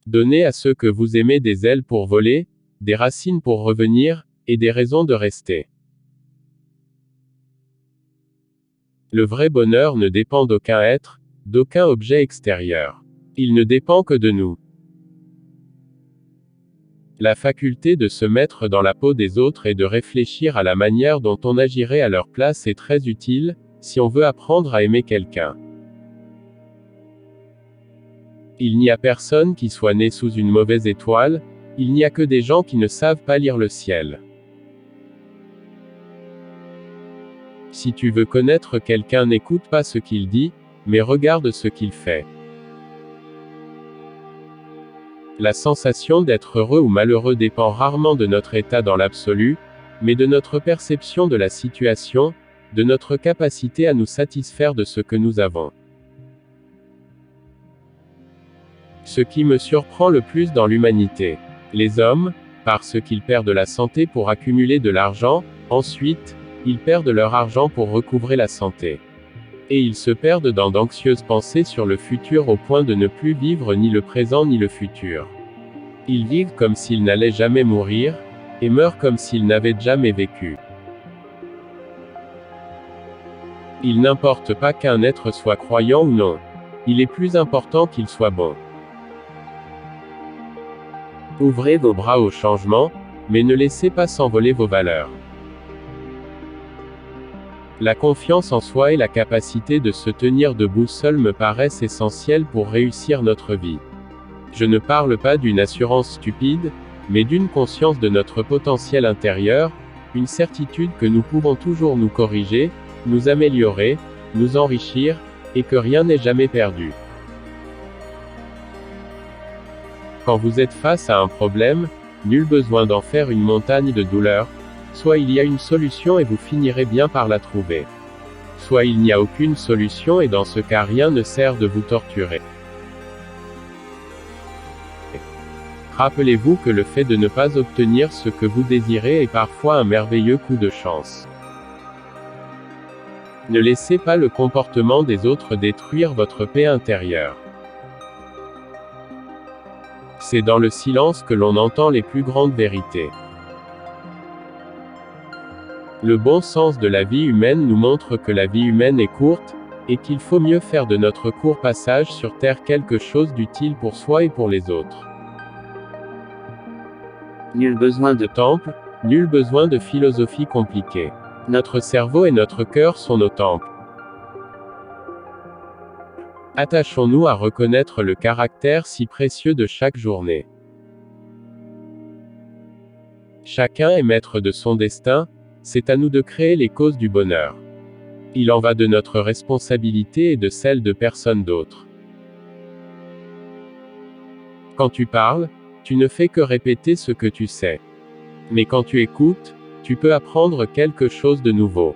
Donnez à ceux que vous aimez des ailes pour voler, des racines pour revenir, et des raisons de rester. Le vrai bonheur ne dépend d'aucun être, d'aucun objet extérieur. Il ne dépend que de nous. La faculté de se mettre dans la peau des autres et de réfléchir à la manière dont on agirait à leur place est très utile, si on veut apprendre à aimer quelqu'un. Il n'y a personne qui soit né sous une mauvaise étoile, il n'y a que des gens qui ne savent pas lire le ciel. Si tu veux connaître quelqu'un, n'écoute pas ce qu'il dit, mais regarde ce qu'il fait. La sensation d'être heureux ou malheureux dépend rarement de notre état dans l'absolu, mais de notre perception de la situation, de notre capacité à nous satisfaire de ce que nous avons. Ce qui me surprend le plus dans l'humanité. Les hommes, parce qu'ils perdent la santé pour accumuler de l'argent, ensuite, ils perdent leur argent pour recouvrer la santé. Et ils se perdent dans d'anxieuses pensées sur le futur au point de ne plus vivre ni le présent ni le futur. Ils vivent comme s'ils n'allaient jamais mourir, et meurent comme s'ils n'avaient jamais vécu. Il n'importe pas qu'un être soit croyant ou non. Il est plus important qu'il soit bon. Ouvrez vos bras au changement, mais ne laissez pas s'envoler vos valeurs. La confiance en soi et la capacité de se tenir debout seul me paraissent essentielles pour réussir notre vie. Je ne parle pas d'une assurance stupide, mais d'une conscience de notre potentiel intérieur, une certitude que nous pouvons toujours nous corriger, nous améliorer, nous enrichir, et que rien n'est jamais perdu. Quand vous êtes face à un problème, nul besoin d'en faire une montagne de douleur, soit il y a une solution et vous finirez bien par la trouver. Soit il n'y a aucune solution et dans ce cas rien ne sert de vous torturer. Rappelez-vous que le fait de ne pas obtenir ce que vous désirez est parfois un merveilleux coup de chance. Ne laissez pas le comportement des autres détruire votre paix intérieure. C'est dans le silence que l'on entend les plus grandes vérités. Le bon sens de la vie humaine nous montre que la vie humaine est courte, et qu'il faut mieux faire de notre court passage sur Terre quelque chose d'utile pour soi et pour les autres. Nul besoin de temple, nul besoin de philosophie compliquée. Notre cerveau et notre cœur sont nos temples. Attachons-nous à reconnaître le caractère si précieux de chaque journée. Chacun est maître de son destin, c'est à nous de créer les causes du bonheur. Il en va de notre responsabilité et de celle de personne d'autre. Quand tu parles, tu ne fais que répéter ce que tu sais. Mais quand tu écoutes, tu peux apprendre quelque chose de nouveau.